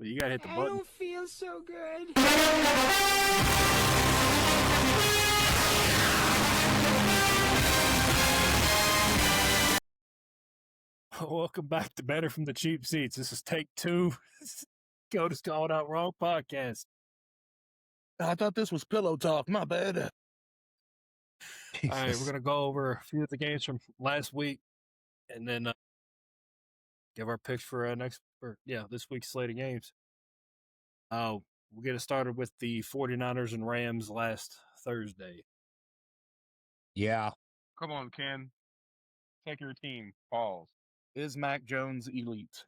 You gotta hit the button. I don't feel so good. Welcome back to Better from the Cheap Seats. This is take 2. Coda's Called Out Wrong podcast. I thought this was pillow talk. My bad. All right, we're gonna go over a few of the games from last week, and then give our picks for this week's slate of games. We'll get it started with the 49ers and Rams last Thursday. Yeah. Come on, Ken. Take your team. Pause. Is Mac Jones elite?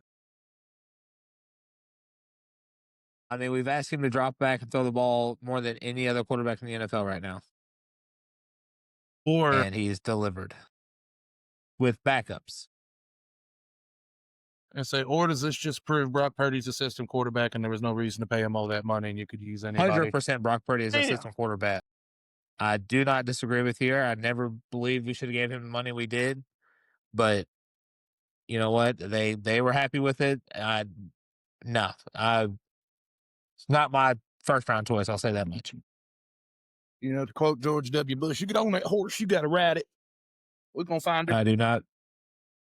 I mean, we've asked him to drop back and throw the ball more than any other quarterback in the NFL right now. And he's delivered with backups. Or does this just prove Brock Purdy's a system quarterback and there was no reason to pay him all that money and you could use anybody? 100% Brock Purdy is a system quarterback. I do not disagree with you. I never believed we should have gave him the money we did. But you know what? They were happy with it. It's not my first round choice. I'll say that much. You know, to quote George W. Bush, you get on that horse, you got to ride it. We're going to find it. I do not.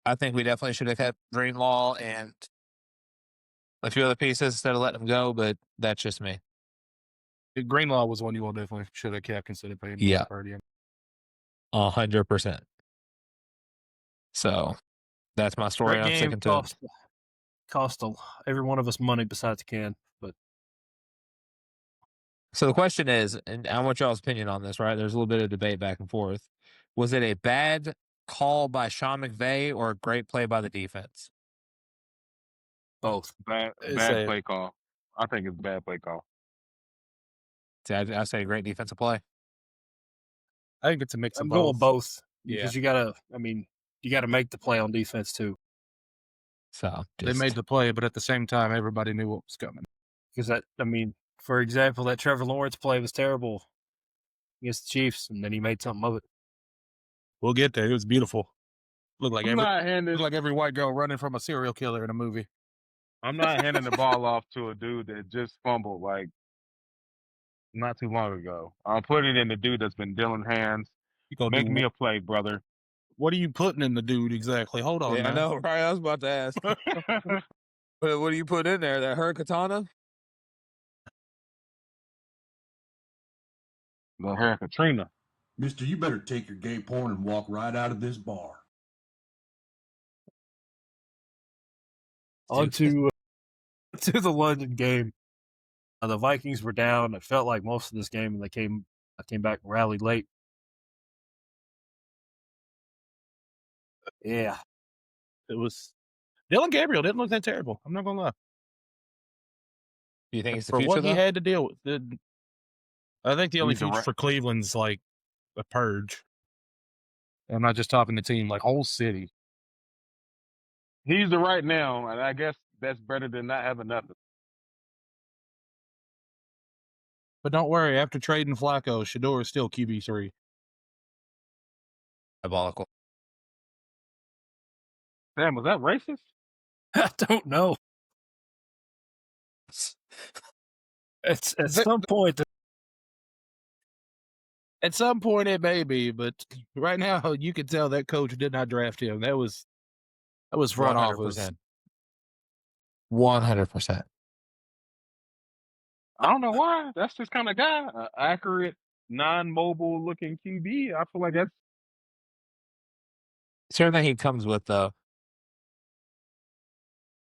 I think we definitely should have kept Greenlaw and a few other pieces instead of letting them go, but that's just me. Greenlaw was one you all definitely should have kept instead of paying Yeah. Purdy. 100%. So that's my story. I'm sticking to it. Cost every one of us money besides Ken. But so the question is, and I want y'all's opinion on this, right? There's a little bit of debate back and forth. Was it a bad call by Sean McVay or a great play by the defense? Both. Bad play call. I think it's a bad play call. See, I say great defensive play. I think it's a mix of I'm both. going both. Yeah. Because you gotta make the play on defense too. So they made the play, but at the same time, everybody knew what was coming. Because for example, that Trevor Lawrence play was terrible against the Chiefs, and then he made something of it. We'll get there. It was beautiful. Looked like looked like every white girl running from a serial killer in a movie. I'm not handing the ball off to a dude that just fumbled like not too long ago. I'm putting it in the dude that's been dealing hands. Make me a play, brother. What are you putting in the dude exactly? Hold on. Yeah, I know, right? I was about to ask. What do you put in there? That Hurricane? The Hurricane. Mister, you better take your gay porn and walk right out of this bar. On to the London game. The Vikings were down. It felt like most of this game, and I came back and rallied late. Yeah. It was Dylan Gabriel didn't look that terrible. I'm not gonna lie. Do you think it's the for future, what he though? had to deal with? I think the only future for Cleveland's like a purge. I'm not just talking the team, like whole city. He's the right now, and I guess that's better than not having nothing. But don't worry, after trading Flacco, Shador is still QB3. Diabolical. Damn, was that racist? I don't know. It's at some point. At some point, it may be, but right now, you can tell that coach did not draft him. That was front office. 100%. I don't know why. That's this kind of guy. Accurate, non-mobile looking QB. I feel like that's It's everything he comes with, though.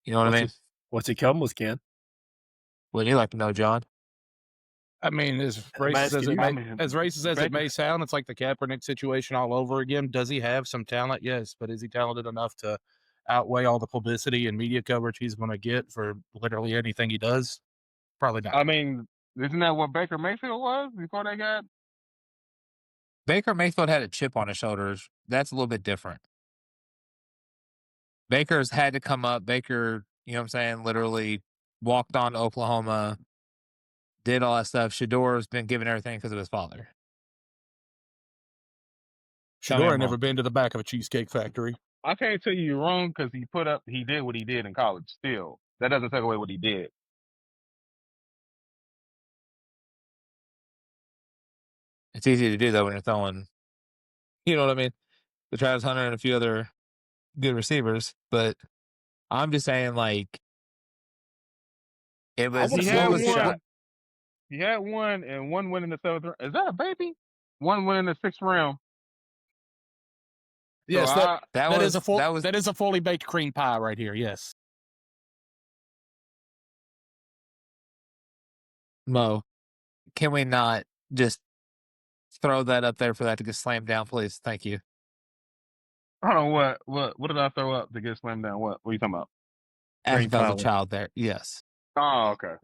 You know what I mean? What's he come with, Ken? Wouldn't you like to know, John? I mean, as racist as it may sound, it's like the Kaepernick situation all over again. Does he have some talent? Yes, but is he talented enough to outweigh all the publicity and media coverage he's going to get for literally anything he does? Probably not. I mean, isn't that what Baker Mayfield was before they got? Baker Mayfield had a chip on his shoulders. That's a little bit different. Baker's had to come up. Baker, you know what I'm saying, literally walked on to Oklahoma, did all that stuff. Shador's been given everything because of his father. Shador had never been to the back of a Cheesecake Factory. I can't tell you you're wrong because he did what he did in college still. That doesn't take away what he did. It's easy to do though when you're throwing, you know what I mean? The Travis Hunter and a few other good receivers, but I'm just saying, like, it was. He see had him What was get one. shot. He had one and one win in the 7th round. Is that a baby? One win in the 6th round. Yes, So that is a fully baked cream pie right here. Yes. Mo? Can we not just throw that up there for that to get slammed down, please? Thank you. I don't know what did I throw up to get slammed down? What are you talking about? As Green if I was a Power. child there. Yes. Oh, okay.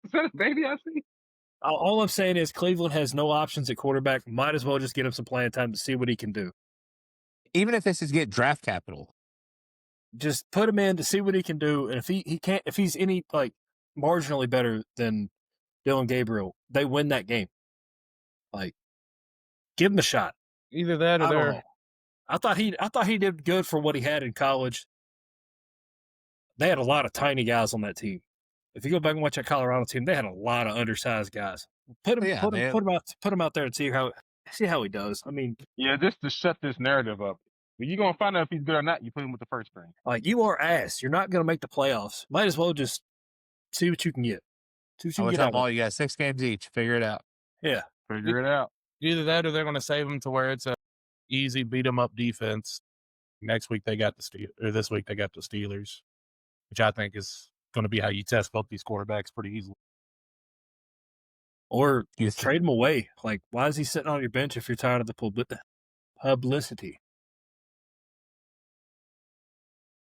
Is that a baby I see? All I'm saying is Cleveland has no options at quarterback. Might as well just get him some playing time to see what he can do. Even if this is get draft capital. Just put him in to see what he can do. And if he can't, if he's any like marginally better than Dylan Gabriel, they win that game. Like, give him a shot. Either that or I don't they're know. I thought he did good for what he had in college. They had a lot of tiny guys on that team. If you go back and watch that Colorado team, they had a lot of undersized guys. Put him out there and see how he does. I mean, Yeah, just to shut this narrative up. But you're gonna find out if he's good or not. You put him with the first string. like, you are ass. You're not going to make the playoffs. Might as well just see what you can get. See what you I can would get tell out them of all it. you got 6 games each. Figure it out. Yeah. Figure it out. either that or they're going to save them to where it's a easy beat 'em up defense. Next week they got this week they got the Steelers, which I think is going to be how you test both these quarterbacks pretty easily. Or trade him away. Like, why is he sitting on your bench if you're tired of the publicity?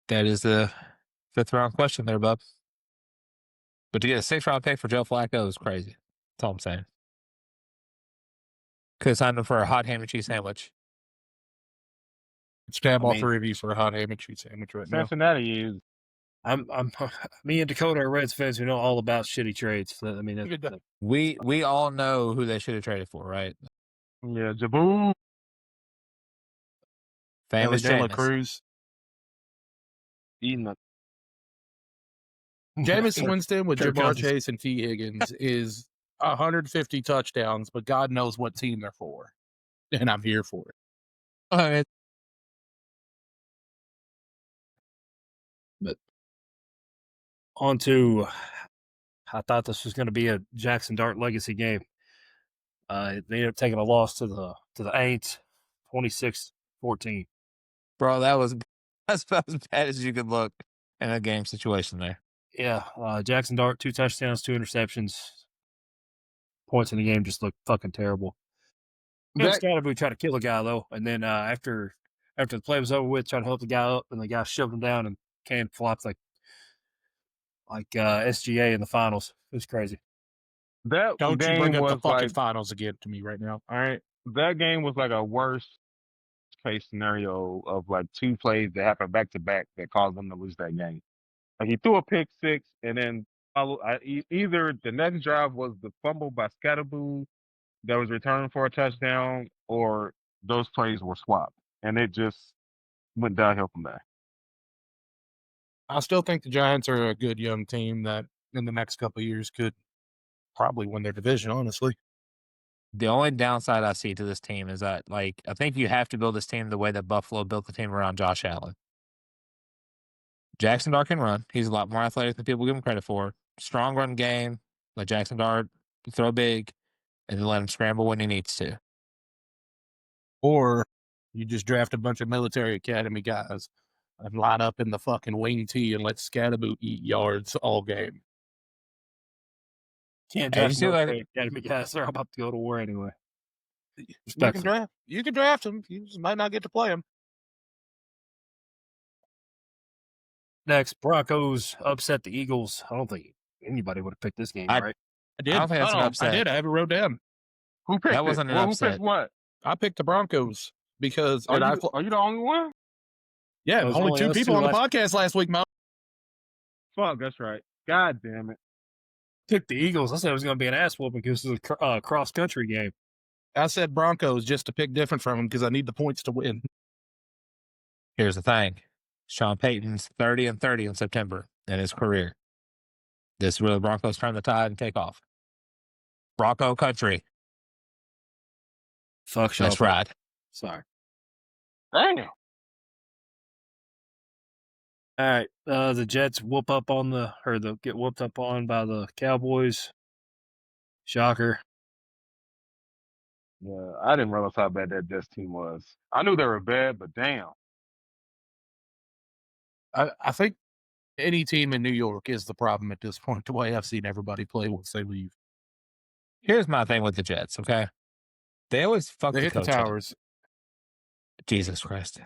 That is the 5th round question there, bub. But to get a 6th round pick for Joe Flacco is crazy. That's all I'm saying. Could have signed him for a hot ham and cheese sandwich. Stab all three of you for a hot ham and cheese sandwich right now. Cincinnati is. I'm me and Dakota are Reds fans who know all about shitty trades. I mean, we all know who they should have traded for, right? Yeah, Jaboo. Famous Dela Jameis. Cruz. Eating a Jameis Winston with Kirk Ja'Marr Cousins. Chase and T. Higgins is 150 touchdowns, but God knows what team they're for. And I'm here for it. All right. But on to, I thought this was going to be a Jackson Dart legacy game. They ended up taking a loss to the Aints, 26-14. Bro, that's about as bad as you could look in a game situation there. Yeah, Jackson Dart, 2 touchdowns, 2 interceptions. Points in the game just looked fucking terrible. Scatterboot tried to kill a guy though, and then after the play was over with, tried to help the guy up, and the guy shoved him down and can flopped like SGA in the finals. It was crazy. That Don't game you bring up the was fucking like finals again to me right now. All right. that game was like a worst case scenario of like 2 plays that happened back to back that caused them to lose that game. Like he threw a pick 6, and then either the next drive was the fumble by Scatterboo that was returned for a touchdown, or those plays were swapped, and it just went downhill from there. I still think the Giants are a good young team that in the next couple of years could probably win their division, honestly. The only downside I see to this team is that, like, I think you have to build this team the way that Buffalo built the team around Josh Allen. Jackson Dart can run. He's a lot more athletic than people give him credit for. Strong run game. Let Jackson Dart throw big, and then let him scramble when he needs to. Or you just draft a bunch of military academy guys and line up in the fucking wing tee and let Scatterboot eat yards all game. Can't Hey, draft you see what- academy guys. They're about to go to war anyway. You can draft them. You just might not get to play them. Next, Broncos upset the Eagles. I don't think anybody would have picked this game, right? I did. I don't think that's an upset. I did. I have it wrote down. Who picked That wasn't an Who upset. picked what? I picked the Broncos because Are you the only one? yeah, Those only 2 us people two on the podcast last week, Mo. Fuck, that's right. God damn it. Picked the Eagles. I said it was going to be an ass whooping because it was a cross country game. I said Broncos just to pick different from them because I need the points to win. Here's the thing. Sean Payton's 30-30 in September in his career. This is where the Broncos turn the tide and take off. Bronco country. Fuck That's Sean. right. Sorry. Damn. All right. The Jets get whooped up on by the Cowboys. Shocker. Yeah, I didn't realize how bad that Jets team was. I knew they were bad, but damn. I think any team in New York is the problem at this point, the way I've seen everybody play once they leave. Here's my thing with the Jets, okay? They always fuck They the hit the coach up. towers. Jesus Christ.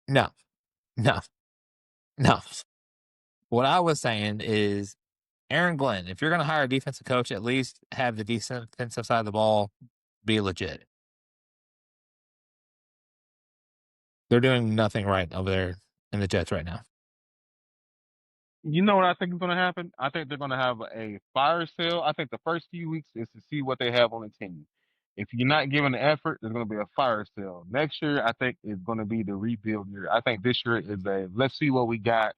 No. What I was saying is, Aaron Glenn, if you're going to hire a defensive coach, at least have the defensive side of the ball be legit. They're doing nothing right over there in the Jets right now. You know what I think is going to happen? I think they're going to have a fire sale. I think the first few weeks is to see what they have on the team. If you're not giving the effort, there's going to be a fire sale. Next year, I think is going to be the rebuild year. I think this year is let's see what we got,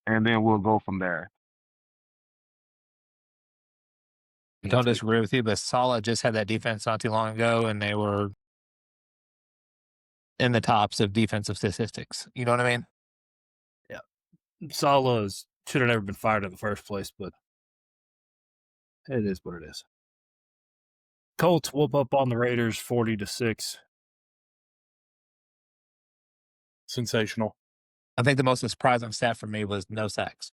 and then we'll go from there. I don't disagree with you, but Saleh just had that defense not too long ago, and they were in the tops of defensive statistics. You know what I mean? Yeah. Saleh should have never been fired in the first place, but it is what it is. Colts whoop up on the Raiders 40-6. Sensational. I think the most surprising stat for me was no sacks.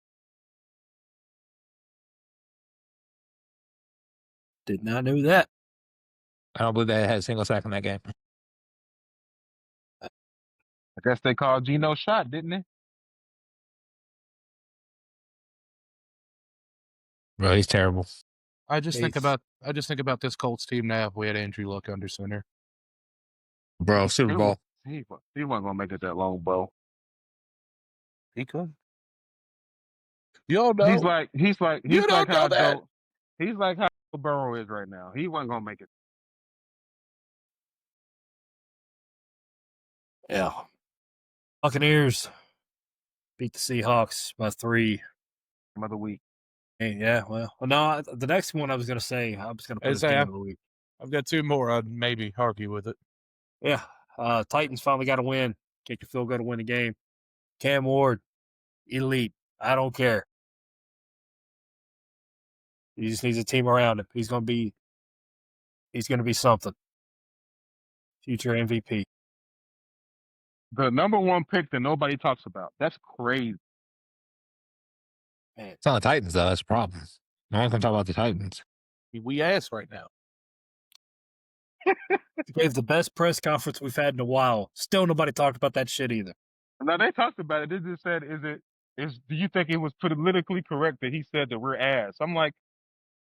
Did not know that. I don't believe they had a single sack in that game. I guess they called Geno shot, didn't they? Bro, he's terrible. I just think about this Colts team now if we had Andrew Luck under center. Bro, Super Bowl. He wasn't gonna make it that long, bro. He could. You don't know. He's like how that. He's like how Joe Burrow is right now. He wasn't gonna make it. Yeah. Buccaneers beat the Seahawks by 3. Another week. Hey, yeah, well, no, the next one I was going to say, I was going to put this game of the week. I've got 2 more. I'd maybe argue with it. Yeah. Titans finally got a win. Kick a field goal to win the game. Cam Ward, elite. I don't care. He just needs a team around him. He's going to be something. Future MVP. The number 1 pick that nobody talks about. That's crazy. Man. It's not the Titans, though. That's the problem. No one can talk about the Titans. We ass right now. Gave the best press conference we've had in a while. Still nobody talked about that shit either. Now they talked about it. They just said, do you think it was politically correct that he said that we're ass? I'm like,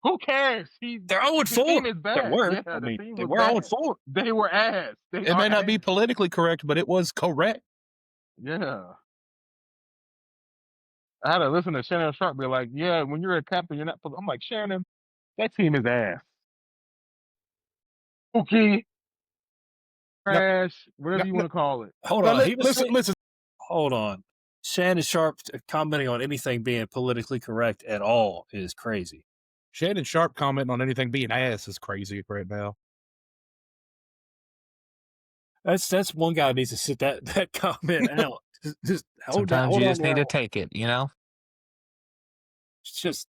who cares? They're 0-4. The team is bad. They were. Yeah, I mean, team they was were bad. 0-4. They were ass. It may not be politically correct, but it was correct. Yeah. I had to listen to Shannon Sharp be like, yeah, when you're a captain, you're not. I'm like, Shannon, that team is ass. Okay. Trash, whatever you want to call it. Hold on. Listen. Hold on. Shannon Sharp commenting on anything being politically correct at all is crazy. Shannon Sharp commenting on anything being ass is crazy right now. That's one guy who needs to sit that comment out. Sometimes you just need to take it, you know? It's just.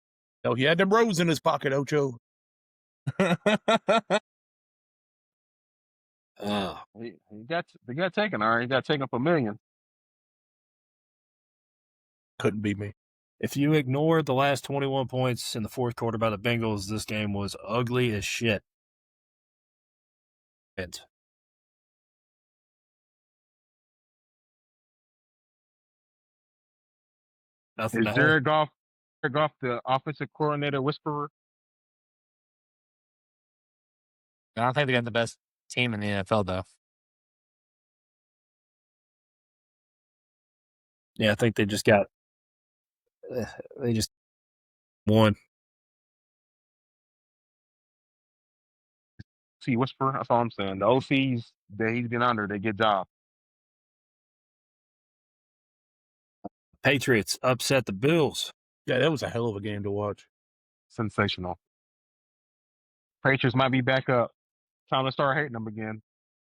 Oh, he had them rose in his pocket, Ocho. They got taken, all right. He got taken for $1 million. Couldn't be me. If you ignore the last 21 points in the fourth quarter by the Bengals, this game was ugly as shit. Nothing. Is Jared Goff the offensive coordinator whisperer? I don't think they got the best team in the NFL, though. Yeah, I think they just won. See, whisperer. That's all I'm saying. The OCs that he's been under, they get job. Patriots upset the Bills. Yeah, that was a hell of a game to watch. Sensational. Patriots might be back up. Time to start hating them again.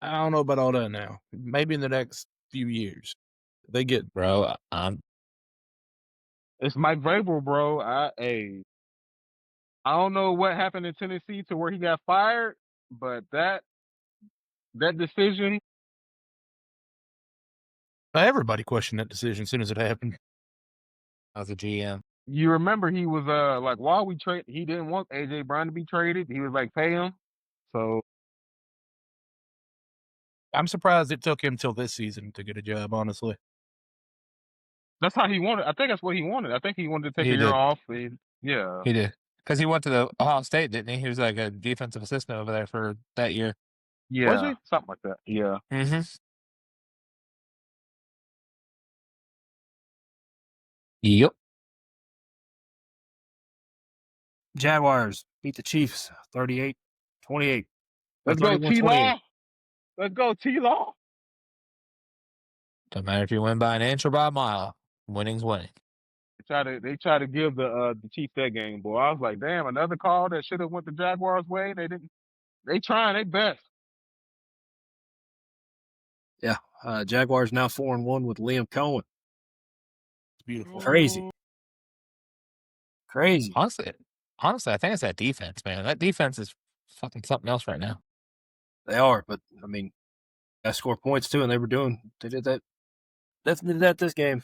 I don't know about all that now. Maybe in the next few years. They get bro. It's Mike Vrabel, bro. I don't know what happened in Tennessee to where he got fired, but that decision. everybody questioned that decision as soon as it happened. As a GM, You remember he was like, while we trade, he didn't want AJ Brown to be traded. He was like, pay him. So I'm surprised it took him till this season to get a job, honestly. that's how he wanted. I think that's what he wanted. I think he wanted to take He a year did. off. Yeah. he did because he went to the Ohio State, didn't he? He was like a defensive assistant over there for that year. Yeah. Was he? Something like that. Yeah. Mm-hmm. Yep. Jaguars beat the Chiefs 38-28. Let's go, 31-28. T-Law. Let's go, T-Law. Doesn't matter if you win by an inch or by a mile. Winning's winning. They try to give the Chiefs that game, boy. I was like, damn, another call that should have went the Jaguars' way. They didn't. They trying their best. Yeah, Jaguars now 4-1 with Liam Cohen. It's beautiful. Crazy. Honestly, I think it's that defense, man. That defense is fucking something else right now. They are, but I mean, I score points too, and they did that. Definitely did that this game.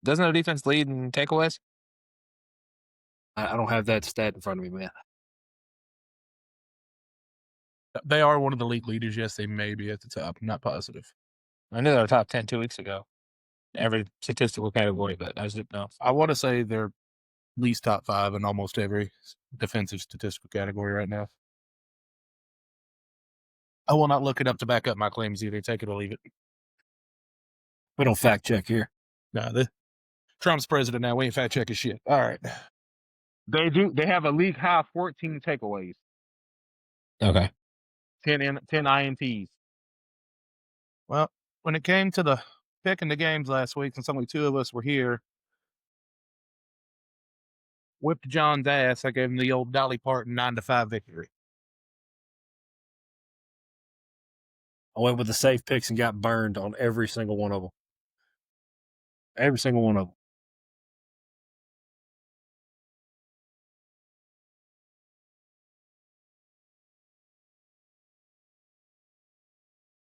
Doesn't the defense lead in takeaways? I don't have that stat in front of me, man. They are one of the league leaders. Yes, they may be at the top. I'm not positive. I knew they were top 10 2 weeks ago. Every statistical category, but I just didn't know. I want to say they're at least top 5 in almost every defensive statistical category right now. I will not look it up to back up my claims either. Take it or leave it. We don't fact check here. Nah, Trump's president now. We ain't fact checking shit. All right. They do. They have a league high 14 takeaways. Okay. 10 INTs. Well, when it came to the picking the games last week, since only 2 of us were here, whipped John's ass. I gave him the old Dolly Parton 9-5 victory. I went with the safe picks and got burned on every single one of them. Every single one of them.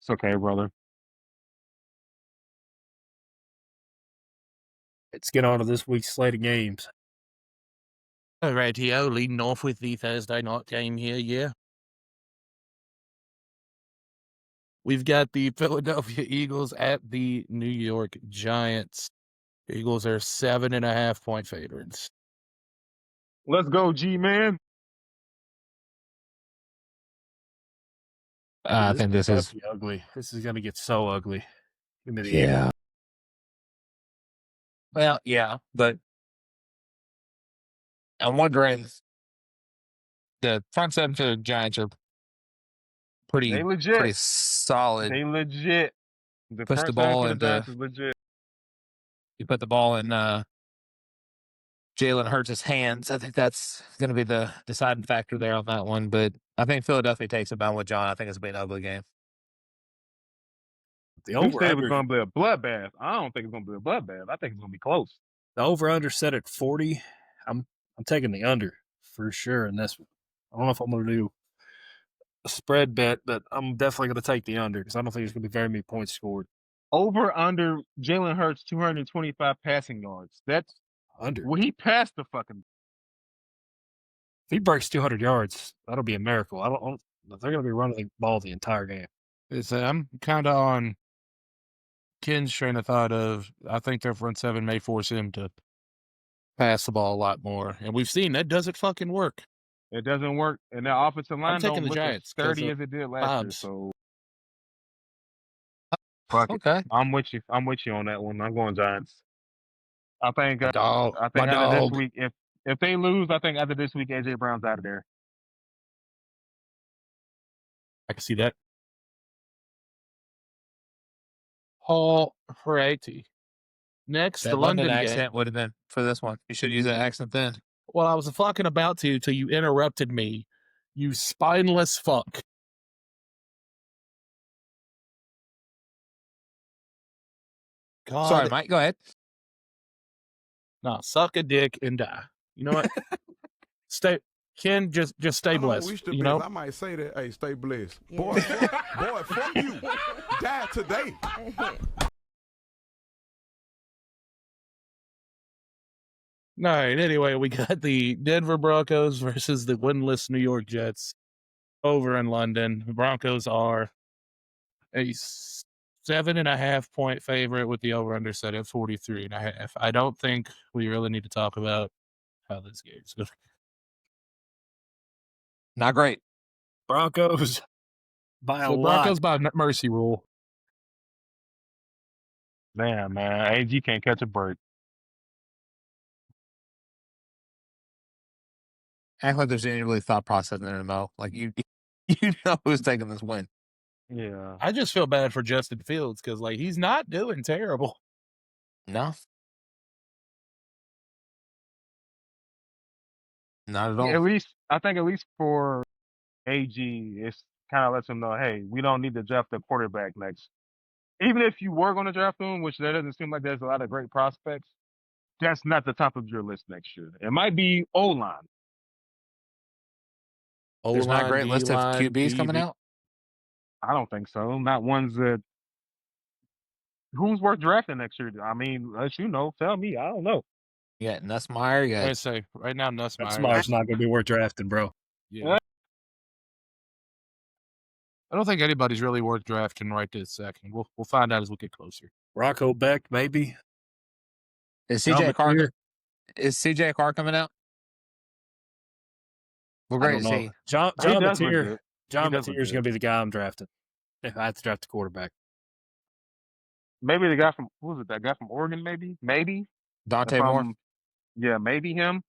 It's okay, brother. Let's get on to this week's slate of games. All right, Tio, leading off with the Thursday night game here, yeah. We've got the Philadelphia Eagles at the New York Giants. Eagles are 7.5 point favorites. Let's go, G-Man. I think this is ugly. This is going to get so ugly. yeah. Well, yeah, but I'm wondering. The front seven for the Giants are pretty solid. They legit. Push the ball into. Is legit. You put the ball in Jalen Hurts' hands. I think that's going to be the deciding factor there on that one. But I think Philadelphia takes it bound with John. I think it's going to be an ugly game. The You said it was over-under going to be a bloodbath. I don't think it's going to be a bloodbath. I think it's going to be close. the over-under set at 40. I'm taking the under for sure in this one. I don't know if I'm going to do a spread bet, but I'm definitely going to take the under because I don't think there's going to be very many points scored. Over under Jalen Hurts 225 passing yards. That's Under. well, he passed the fucking. If he breaks 200 yards, that'll be a miracle. I don't they're going to be running the ball the entire game. I'm kind of on Ken's train of thought of I think their front seven may force him to pass the ball a lot more. And we've seen that doesn't fucking work. It doesn't work, and that offensive line taking don't the look Giants as 'cause sturdy of as it did last year. Hobbs. So, fuck it. Okay. I'm with you. I'm with you on that one. I'm going Giants. I think. My dog. I think My after dog. this week, if they lose, I think after this week, AJ Brown's out of there. I can see that. All righty. Next, That the London game. accent would have been for this one. You should use that accent then. Well, I was fucking about to till you interrupted me You spineless fuck. God. Sorry, Mike. Go ahead. Nah, suck a dick and die. You know what? Ken, just stay I don't blessed. wish the you best. know? I might say that. Hey, stay blessed. Yeah. Boy, fuck you. Die today. All right, anyway, we got the Denver Broncos versus the winless New York Jets over in London. The Broncos are a 7.5 point favorite with the over-under set at 43.5. I don't think we really need to talk about how this game's going. Not great. Broncos by a So lot. Broncos by mercy rule. Damn, man. AG can't catch a break. Act like there's any really thought process in it, Mo. Like you know who's taking this win. Yeah. I just feel bad for Justin Fields because like he's not doing terrible. No. Not at all. At least for AG, it's kind of lets him know, hey, we don't need to draft a quarterback next. Even if you were going to draft him, which there doesn't seem like there's a lot of great prospects, that's not the top of your list next year. It might be O-line. There's not a O-line, great list of D-line, QBs coming DB. out. I don't think so. Not ones that. Who's worth drafting next year? I mean, as you know, tell me. I don't know. You got Nussmeier. You I got say right now, Nussmeier. Smart's not going to be worth drafting, bro. Yeah. I don't think anybody's really worth drafting right this second. We'll find out as we get closer. Rocco Beck, maybe. is John CJ Carr. Mateer. Is CJ Carr coming out? What I grade don't is know. he? John He does look Mateer. good. John He does look Mateer is good. going to be the guy I'm drafting if I have to draft a quarterback. Maybe the guy from who was it? That guy from Oregon, maybe. Dante If Moore. I'm- Yeah, maybe him.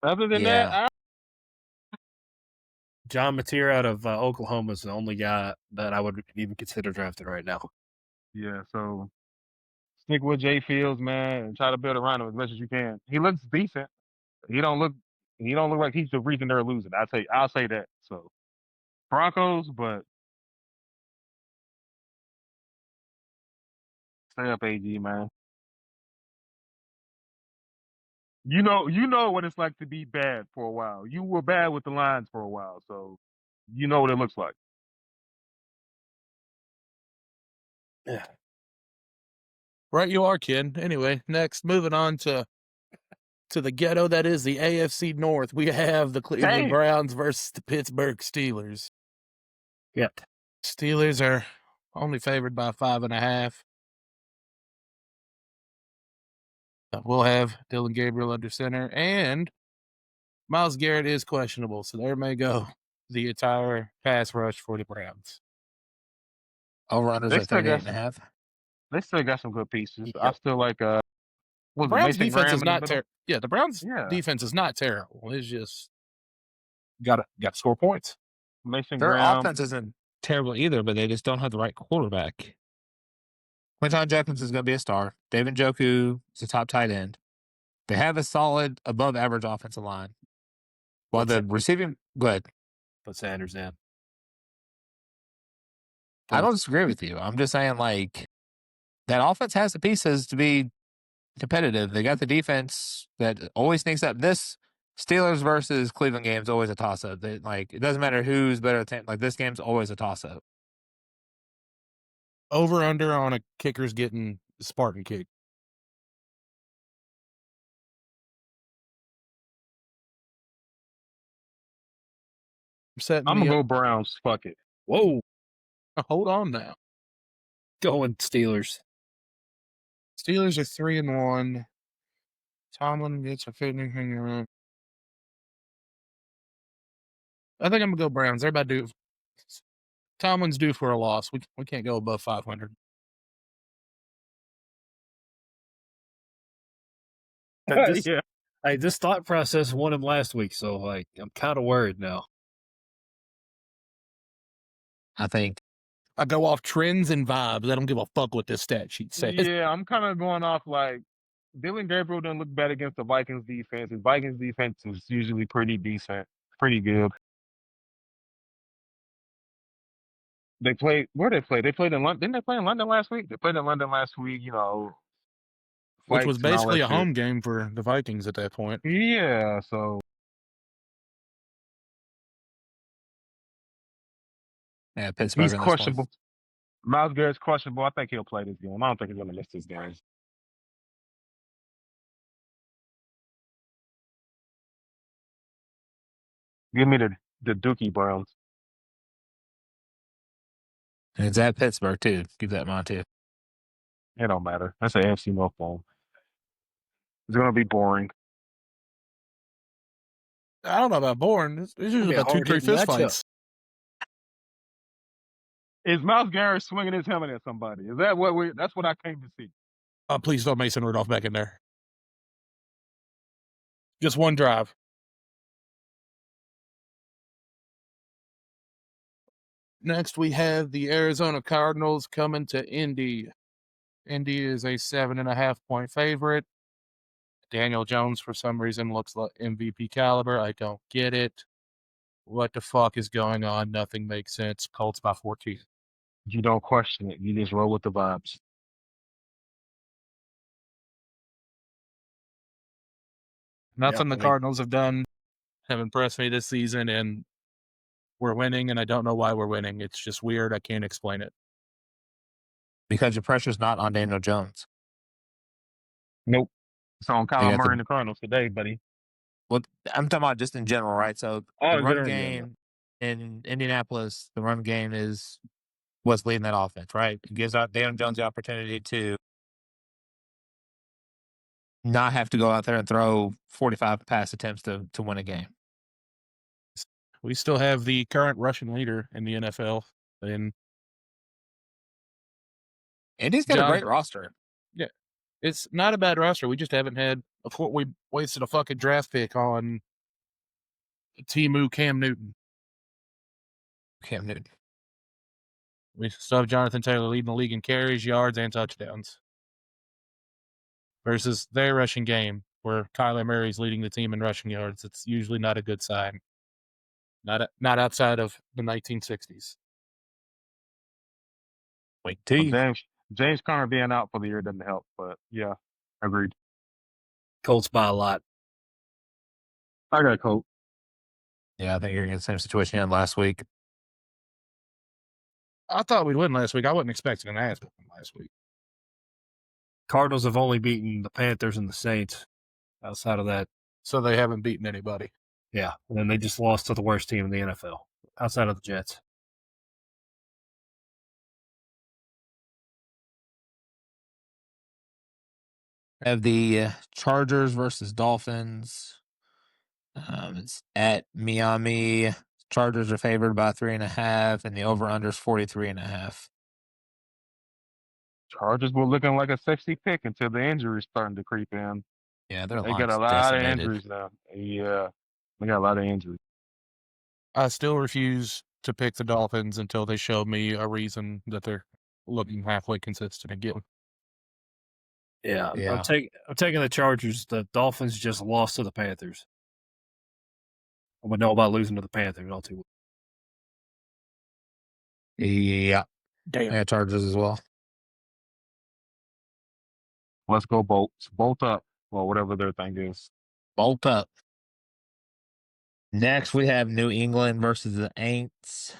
Other than Yeah. that, John Mateer out of Oklahoma is the only guy that I would even consider drafting right now. yeah. So stick with Jay Fields, man, and try to build around him as much as you can. He looks decent. He don't look like he's the reason they're losing. I'll say that. So Broncos, but stay up, AG, man. You know what it's like to be bad for a while. You were bad with the Lions for a while, so you know what it looks like. Yeah. Right, you are, Ken. Anyway, next, moving on to the ghetto that is the AFC North. We have the Cleveland Damn. Browns versus the Pittsburgh Steelers. Yep. Steelers are only favored by 5.5. We'll have Dylan Gabriel under center, and Myles Garrett is questionable, so there may go the entire pass rush for the Browns. Over-unders They at still got 38.5. They still got some good pieces. Yep. I still like The was it Browns Mason defense Graham is in the not middle? terrible. Yeah, the Browns Yeah. defense is not terrible. It's just gotta score points. Mason Their Graham. offense isn't terrible either, but they just don't have the right quarterback. Quinton Jefferson is going to be a star. David Njoku is a top tight end. They have a solid, above-average offensive line. While the receiving, go ahead. Put Sanders in. I don't disagree with you. I'm just saying, like, that offense has the pieces to be competitive. They got the defense that always sneaks up. This Steelers versus Cleveland game is always a toss-up. It doesn't matter who's better at like this game's always a toss-up. Over under on a kicker's getting Spartan kick. I'm gonna go Browns. Fuck it. Whoa. Hold on now. Going Steelers. Steelers are 3-1. Tomlin gets a fitting around. I think I'm gonna go Browns. Everybody do. Tomlin's due for a loss. We can't go above 500. Yeah. Hey, this thought process won him last week, so like I'm kind of worried now. I think. I go off trends and vibes. I don't give a fuck what this stat sheet says. Yeah, I'm kind of going off like Dylan Gabriel didn't look bad against the Vikings defense. The Vikings defense is usually pretty decent. pretty good. They played where they played. They played in London. Didn't they play in London last week? They played in London last week. Which was Flights and all basically that a shit. home game for the Vikings at that point. Yeah, so Yeah, Pittsburgh he's in this one. questionable. Miles Garrett's questionable. I think he'll play this game. I don't think he's gonna miss this game. Give me the Dookie Browns. And it's at Pittsburgh too. Keep that in mind too. It don't matter. That's an AFC North game. It's gonna be boring. I don't know about boring. It's usually be a about 2-3 hard-hitting fist matchup. fights. Is Miles Garrett swinging his helmet at somebody? Is that what we? That's what I came to see. Please throw Mason Rudolph back in there. Just one drive. Next, we have the Arizona Cardinals coming to Indy. Indy is a 7.5-point favorite. Daniel Jones, for some reason, looks like MVP caliber. I don't get it. What the fuck is going on? Nothing makes sense. Colts by 14. You don't question it. You just roll with the vibes. Nothing the Cardinals have done have impressed me this season, and we're winning, and I don't know why we're winning. It's just weird. I can't explain it. Because your pressure's not on Daniel Jones. Nope. It's on Kyler Murray and the Cardinals today, buddy. Well, I'm talking about just in general, right? So the run game in Indianapolis, the run game is what's leading that offense, right? It gives out Daniel Jones the opportunity to not have to go out there and throw 45 pass attempts to win a game. We still have the current rushing leader in the NFL. And Indy's got a great roster. Yeah. It's not a bad roster. We just haven't had we wasted a fucking draft pick on Timu Cam Newton. We still have Jonathan Taylor leading the league in carries, yards, and touchdowns. Versus their rushing game, where Kyler Murray's leading the team in rushing yards. It's usually not a good sign. Not outside of the 1960s. Wait, James Conner being out for the year doesn't help, but yeah, agreed. Colts by a lot. I got Colts. Yeah, I think you're in the same situation you had last week. I thought we'd win last week. I wasn't expecting an ass last week. Cardinals have only beaten the Panthers and the Saints. Outside of that, so they haven't beaten anybody. Yeah, and then they just lost to the worst team in the NFL, outside of the Jets. Have the Chargers versus Dolphins. It's at Miami. Chargers are favored by 3.5, and the over/under is 43.5. Chargers were looking like a sexy pick until the injuries starting to creep in. Yeah, they got a lot of injuries now. Yeah, they got a lot of injuries. I still refuse to pick the Dolphins until they show me a reason that they're looking halfway consistent again. Yeah. I'm taking the Chargers. The Dolphins just lost to the Panthers. I would know about losing to the Panthers all too well. Yeah. Damn. Yeah, Chargers as well. Let's go Bolts. Bolt up. Well, whatever their thing is. Bolt up. Next, we have New England versus the Aints.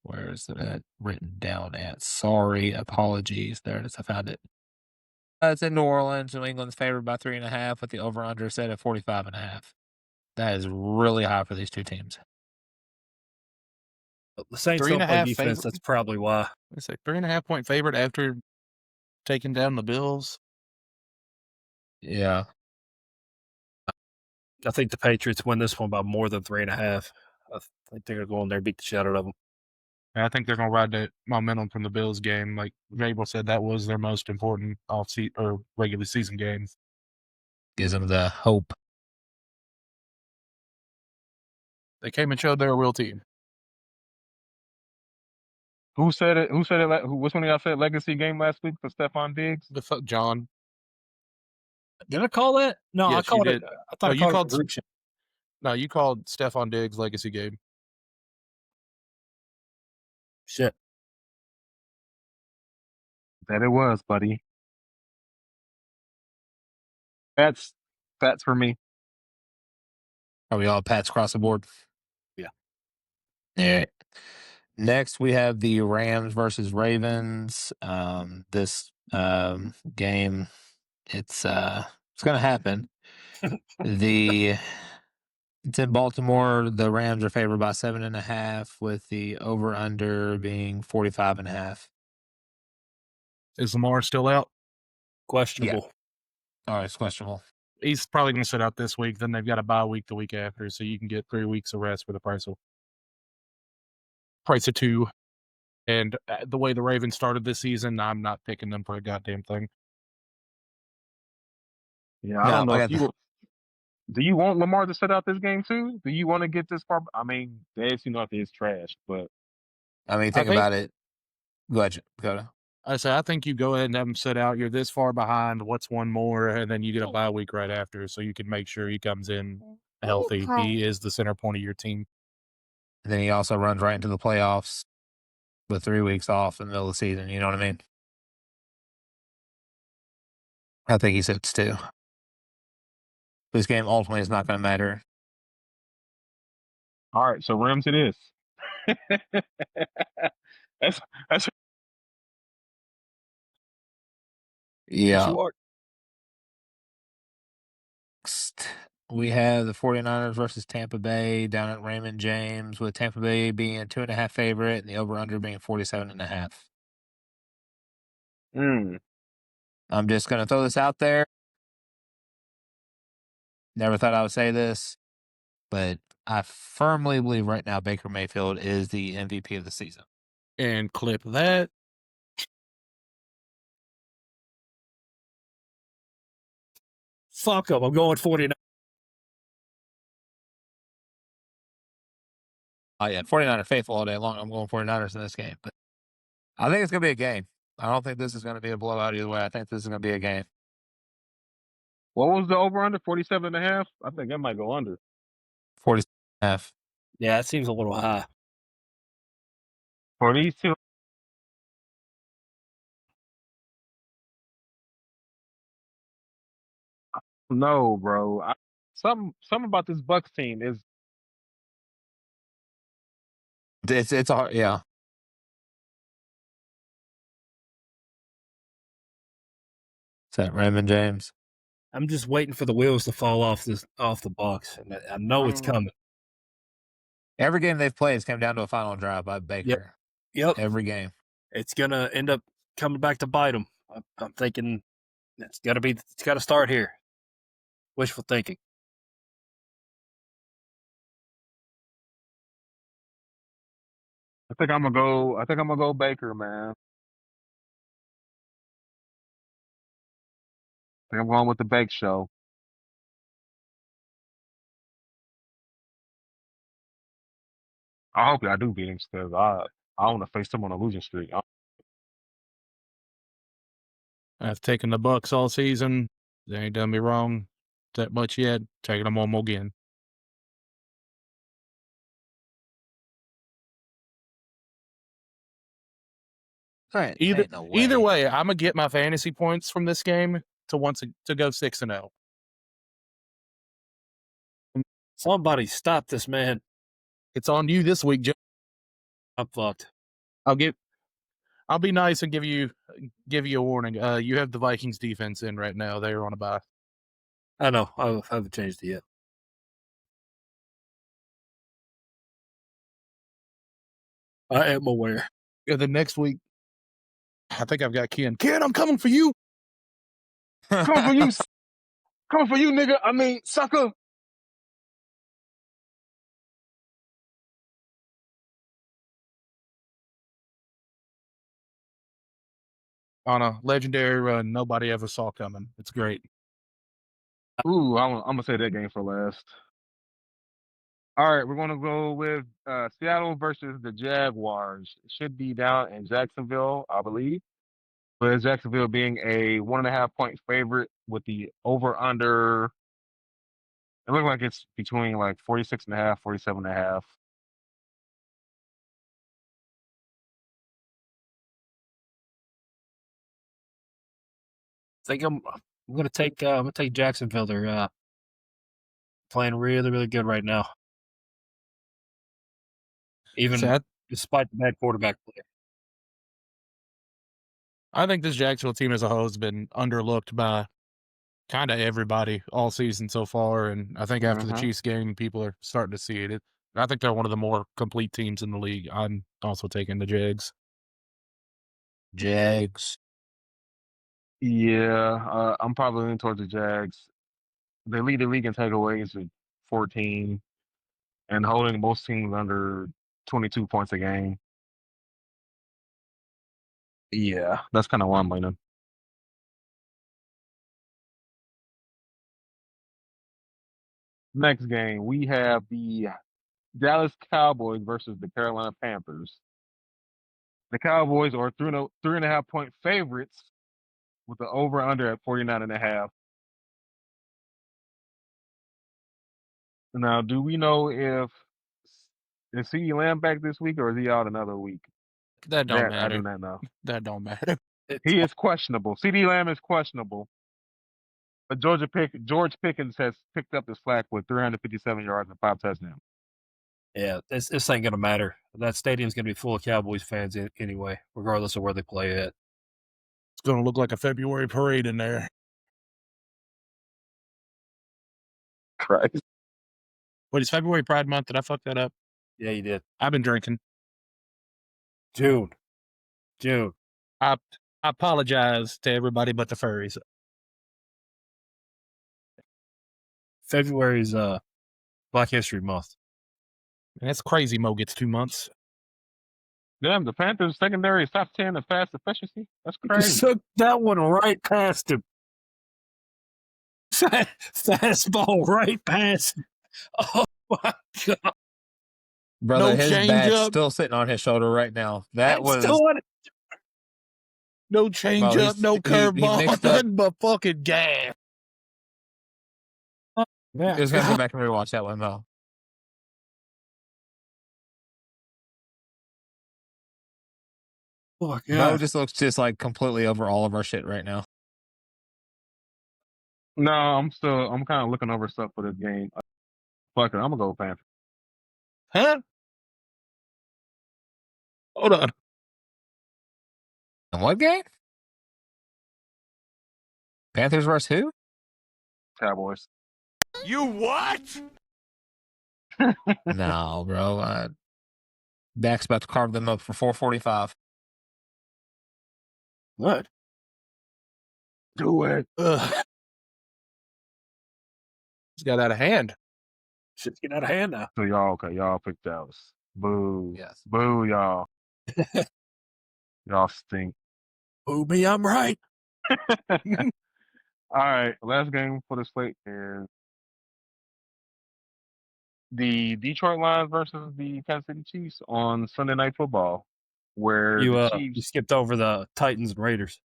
Where is it written down at? Sorry, apologies. There it is. I found it. It's in New Orleans. New England's favored by 3.5 with the over/under set at 45.5. That is really high for these two teams. The Saints don't play defense. That's probably why. It's a 3.5-point favorite after taking down the Bills. Yeah. I think the Patriots win this one by more than 3.5. I think they're going to go in there and beat the shit out of them. I think they're going to ride that momentum from the Bills game. Like Gable said, that was their most important regular season game. Gives them the hope. They came and showed they're a real team. Who said it? Which one of y'all said legacy game last week for Stephon Diggs? The fuck, John. Did I call that? No, yes, I called it. I thought you called it. No, you called Stephon Diggs legacy game. Shit. That it was, buddy. That's for me. Are we all Pats across the board? Yeah. All right. Next, we have the Rams versus Ravens. This game, it's going to happen. It's in Baltimore. The Rams are favored by 7.5, with the over under being 45.5. Is Lamar still out? Questionable. Oh, it's questionable. He's probably going to sit out this week. Then they've got a bye week the week after, so you can get 3 weeks of rest for the price of 2. And the way the Ravens started this season, I'm not picking them for a goddamn thing. Yeah, I don't know if you do you want Lamar to sit out this game too? Do you want to get this far? I mean, the AFC North is trash, but I mean, think about it. Go ahead, Dakota. I think you go ahead and have him sit out. You're this far behind. What's one more? And then you get a bye week right after, so you can make sure he comes in healthy. He is the center point of your team. And then he also runs right into the playoffs with 3 weeks off in the middle of the season. You know what I mean? I think he sits too. This game ultimately is not going to matter. All right, so Rams it is. that's Yeah. Yes, Next, we have the 49ers versus Tampa Bay down at Raymond James, with Tampa Bay being a 2.5 favorite and the over-under being 47.5. I'm just going to throw this out there. Never thought I would say this, but I firmly believe right now Baker Mayfield is the MVP of the season. And clip that. Fuck up. I'm going 49. Oh, yeah, 49er faithful all day long. I'm going 49ers in this game. But I think it's going to be a game. I don't think this is going to be a blowout either way. I think this is going to be a game. What was the over-under? 47.5? I think that might go under. 47.5. Yeah, that seems a little high. For these two. No, bro. Something about this Bucks team is. It's a hard, yeah. Is that Raymond James? I'm just waiting for the wheels to fall off the box, and I know it's coming. Every game they've played has come down to a final drive by Baker. Yep. Every game. It's gonna end up coming back to bite them. I'm thinking it's got to start here. Wishful thinking. I think I'm gonna go Baker, man. I think I'm going with the Bake Show. I hope I do beat him because I want to face him on a losing streak. I've taken the Bucks all season. They ain't done me wrong that much yet. Taking them on again. Right. Either way, I'm gonna get my fantasy points from this game to go 6-0. Somebody stop this man. It's on you this week, Joe. I'm fucked. I'll be nice and give you a warning. You have the Vikings defense in right now. They're on a bye. I know. I haven't changed it yet. I am aware. Yeah, the next week, I think I've got Ken. Ken, I'm coming for you. Coming for you. Coming for you, nigga. I mean, sucker. On a legendary run nobody ever saw coming. It's great. Ooh, I'm gonna say that game for last. All right, we're gonna go with Seattle versus the Jaguars. It should be down in Jacksonville, I believe. But Jacksonville being a 1.5 point favorite with the over under It looked like it's between like 46.5, 47.5. I think I'm gonna take Jacksonville. They're playing really, really good right now. Even despite the bad quarterback play. I think this Jacksonville team as a whole has been underlooked by kind of everybody all season so far, and I think after the Chiefs game, people are starting to see it. I think they're one of the more complete teams in the league. I'm also taking the Jags. Jags. Yeah, I'm probably leaning towards the Jags. They lead the league in takeaways with 14 and holding most teams under 22 points a game. Yeah, that's kind of why I'm leaning. Next game, we have the Dallas Cowboys versus the Carolina Panthers. The Cowboys are 3.5 point favorites with the over-under at 49.5. Now, do we know if is CeeDee Lamb back this week or is he out another week? That don't matter. I do not know. That don't matter. He is questionable. CeeDee Lamb is questionable. But George Pickens has picked up the slack with 357 yards and 5 touchdowns. Yeah, this ain't gonna matter. That stadium's gonna be full of Cowboys fans anyway, regardless of where they play at. It's gonna look like a February parade in there. Christ. Wait, it's February Pride Month. Did I fuck that up? Yeah, you did. I've been drinking. June. I apologize to everybody but the furries. February's Black History Month. That's crazy. Mo gets 2 months. Damn, the Panthers secondary is top 10 in pass efficiency. That's crazy. Took that one right past him. Fastball right past him. Oh my god. Brother, his bat's still sitting on his shoulder right now. That was no change up, no curveball, nothing but fucking gas. Yeah. Just gonna go back and rewatch that one though. Oh my god. Mo just looks just like completely over all of our shit right now. No, I'm kind of looking over stuff for this game. Fuck it, I'm gonna go Panthers. Huh? Hold on. And what game? Panthers versus who? Cowboys. You what? No, bro. Dak's about to carve them up for 445. What? Do it. It's got out of hand. Shit's getting out of hand now. So y'all picked Dallas. Boo. Yes. Boo, y'all. Y'all stink. Boo me, I'm right. All right, last game for the slate is the Detroit Lions versus the Kansas City Chiefs on Sunday Night Football, where the Chiefs. You skipped over the Titans and Raiders.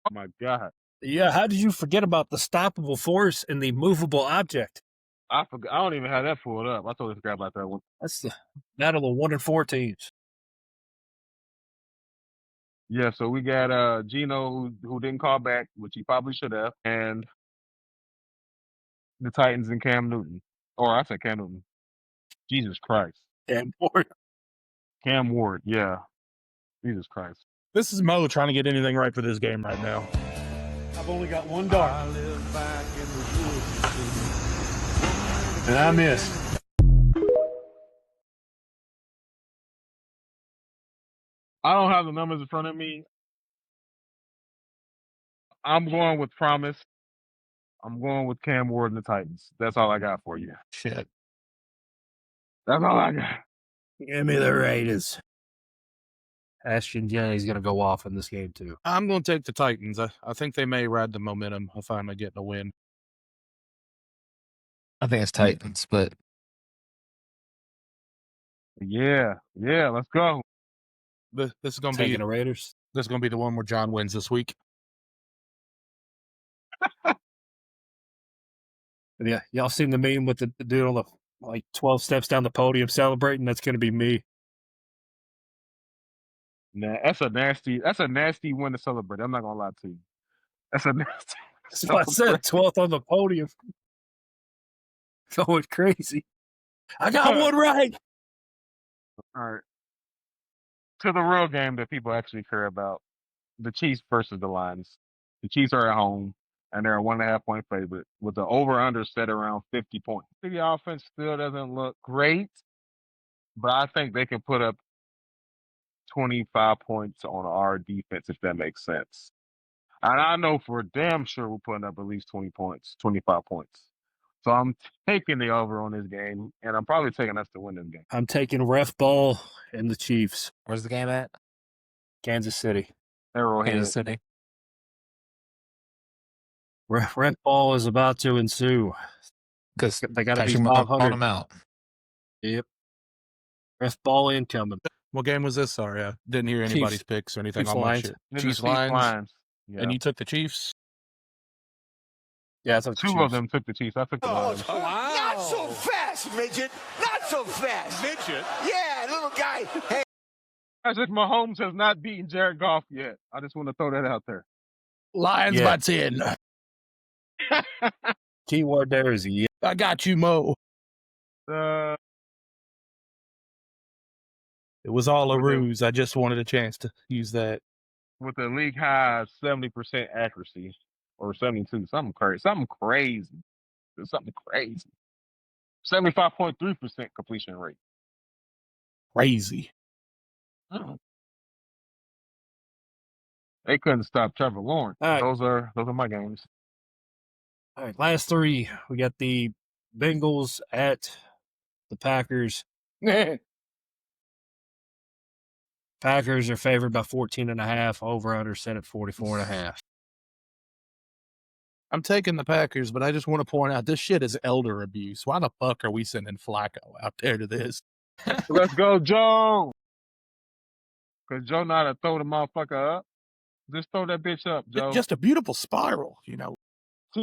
Oh my god! Yeah, how did you forget about the stoppable force and the movable object? I forgot. I don't even have that pulled up. I totally forgot about that one. That's the battle of 1 and 4 teams. Yeah, so we got Gino who didn't call back, which he probably should have, and the Titans and Cam Newton. Or I said Cam Newton. Jesus Christ. Cam Ward, yeah. Jesus Christ. This is Mo trying to get anything right for this game right now. I've only got one dart. And I missed. I don't have the numbers in front of me. I'm going with Promise. I'm going with Cam Ward and the Titans. That's all I got for you. Shit. That's all I got. Give me the Raiders. Ashton Jennings going to go off in this game, too. I'm going to take the Titans. I think they may ride the momentum of finally getting a win. I think it's Titans, but. Yeah, let's go. This is going to be the Raiders. This is going to be the one where John wins this week. Yeah, y'all seen the meme with the dude on the 12 steps down the podium celebrating? That's going to be me. Nah, that's a nasty win to celebrate. I'm not gonna lie to you. That's a nasty. That's what I said. 12th on the podium, going crazy. I got one right. All right. To the real game that people actually care about: the Chiefs versus the Lions. The Chiefs are at home, and they're a 1.5-point favorite with the over/under set around 50 points. The offense still doesn't look great, but I think they can put up 25 points on our defense if that makes sense. And I know for damn sure we're putting up at least 20 points, 25 points. So I'm taking the over on this game, and I'm probably taking us to win this game. I'm taking ref ball and the Chiefs. Where's the game at? Kansas City. Arrowhead. Kansas City. Ref ball is about to ensue. Because They got to be calling 500. them out. Yep. Ref ball incoming. What game was this? Sorry, I didn't hear anybody's picks or anything Chiefs on my Lions. shit. This Chiefs is Lions. Yeah. And you took the Chiefs? Yeah, I took the Two Chiefs. of them took the Chiefs. I took the Lions. Not so fast, midget. Not so fast. Midget? Yeah, little guy. Hey. As if Mahomes has not beaten Jared Goff yet. I just want to throw that out there. Lions by 10. Keyword there is yeah. I got you, Mo. It was all a ruse. I just wanted a chance to use that. With the league high 70% accuracy, or 72, something crazy. Something crazy. 75.3% completion rate. Crazy. They couldn't stop Trevor Lawrence. All right. Those are my games. All right, last three. We got the Bengals at the Packers. Packers are favored by 14.5. Over/under set at 44.5. I'm taking the Packers, but I just want to point out this shit is elder abuse. Why the fuck are we sending Flacco out there to this? Let's go, Joe. Because Joe know how to throw the motherfucker up. Just throw that bitch up, Joe. Just a beautiful spiral, you know.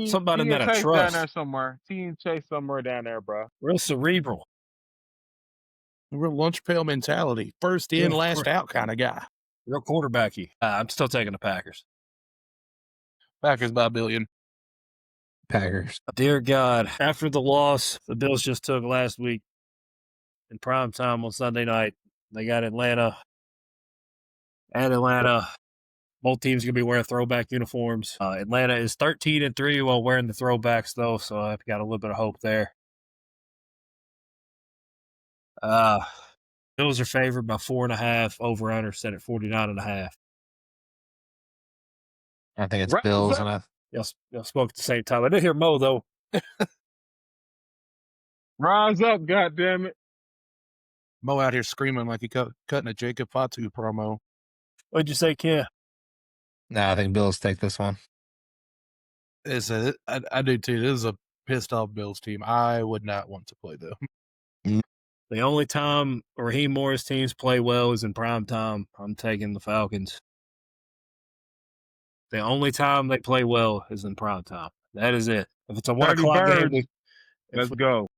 Somebody that I Chase trust. down there somewhere. Team Chase somewhere down there, bro. Real cerebral. Real lunch pail mentality. First in, last out kind of guy. Real quarterbacky. I'm still taking the Packers. Packers by a billion. Packers. Dear God, after the loss the Bills just took last week in prime time on Sunday night, they got Atlanta. At Atlanta, both teams are going to be wearing throwback uniforms. Atlanta is 13-3 while wearing the throwbacks, though, so I've got a little bit of hope there. Bills are favored by 4.5. Over/under set at 49.5. I think it's Bills. And Y'all spoke at the same time. I didn't hear Mo, though. Rise up, goddammit. Mo out here screaming like he cutting a Jacob Fatu promo. What'd you say, Ken? No, I think Bills take this one. I do too. This is a pissed off Bills team. I would not want to play them. The only time Raheem Morris teams play well is in prime time. I'm taking the Falcons. The only time they play well is in prime time. That is it. If it's a 1 o'clock game, let's go.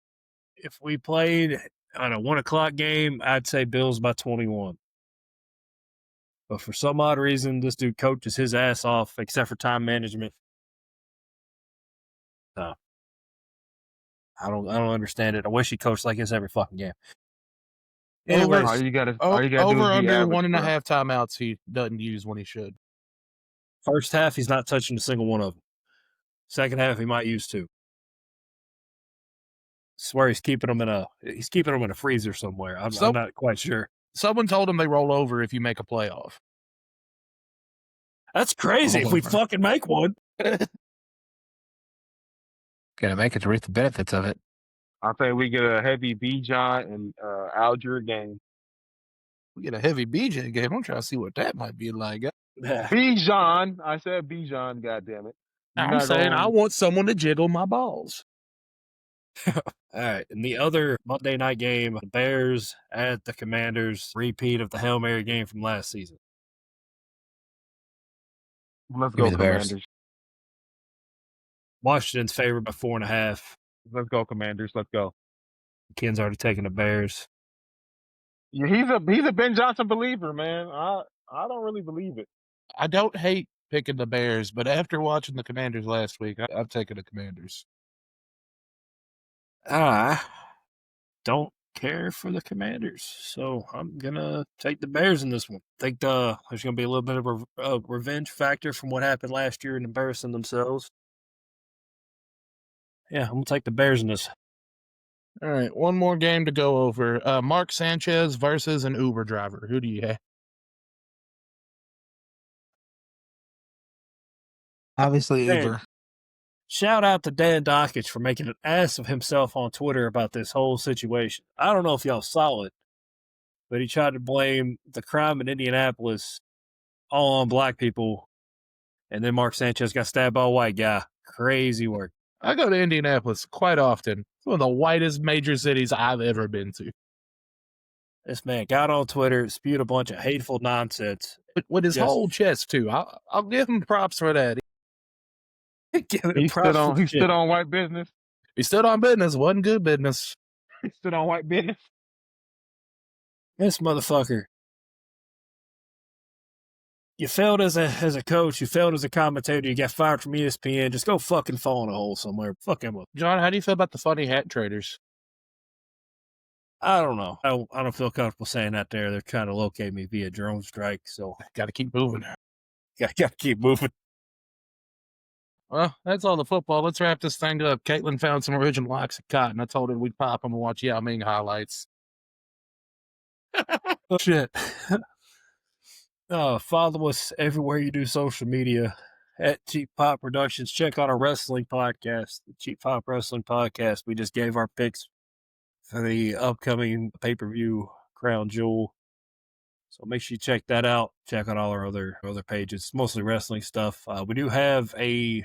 If we played on a 1 o'clock game, I'd say Bills by 21. But for some odd reason, this dude coaches his ass off, except for time management. No. I don't understand it. I wish he coached like this every fucking game. Anyways, all you gotta do over is be under average, 1.5 timeouts he doesn't use when he should. first half, he's not touching a single one of them. Second half, he might use 2. I swear he's keeping them in a freezer somewhere. I'm not quite sure. Someone told him they roll over if you make a playoff. That's crazy if we fucking make one. Gotta make it to reap the benefits of it. I think we get a heavy Bijan and Algier game. We get a heavy BJ game. I'm trying to see what that might be like. Bijan. I said Bijan, goddammit. I'm saying I want someone to jiggle my balls. All right. And the other Monday night game, the Bears at the Commanders, repeat of the Hail Mary game from last season. Let's go, the Bears. Commanders. Washington's favored by 4.5. Let's go, Commanders. Let's go. Ken's already taking the Bears. Yeah, he's a Ben Johnson believer, man. I don't really believe it. I don't hate picking the Bears, but after watching the Commanders last week, I'm taking the Commanders. I don't care for the Commanders, so I'm gonna take the Bears in this one. I think there's gonna be a little bit of a revenge factor from what happened last year and embarrassing themselves. Yeah, I'm gonna take the Bears in this. All right, one more game to go over. Mark Sanchez versus an Uber driver. Who do you have? Obviously, Man, Uber. shout out to Dan Dockich for making an ass of himself on Twitter about this whole situation. I don't know if y'all saw it, but he tried to blame the crime in Indianapolis all on black people, and then Mark Sanchez got stabbed by a white guy. Crazy work. I go to Indianapolis quite often. It's one of the whitest major cities I've ever been to. This man got on Twitter, spewed a bunch of hateful nonsense. With his whole chest, too. I'll give him props for that. He stood on white business. He stood on business. Wasn't good business. He stood on white business. This motherfucker. You failed as a coach. You failed as a commentator. You got fired from ESPN. Just go fucking fall in a hole somewhere. Fuck him up. John, how do you feel about the funny hat traders? I don't know. I don't feel comfortable saying that there. They're trying to locate me via drone strike, so got to keep moving. Got to keep moving. Well, that's all the football. Let's wrap this thing up. Caitlin found some original locks of cotton. I told her we'd pop them and watch Yao Ming highlights. Oh, shit. Follow us everywhere you do social media at Cheap Pop Productions. Check out our wrestling podcast, the Cheap Pop Wrestling Podcast. We just gave our picks for the upcoming pay-per-view Crown Jewel. So make sure you check that out. Check out all our other pages, mostly wrestling stuff. We do have a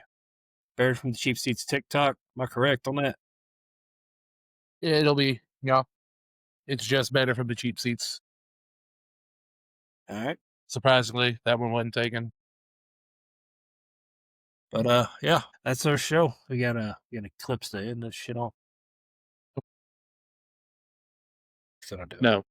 Bears from the Cheap Seats TikTok. Am I correct on that? Yeah, it'll be, it's just better from the cheap seats. All right. Surprisingly, that one wasn't taken. But yeah, that's our show. We got clips to end this shit on. No.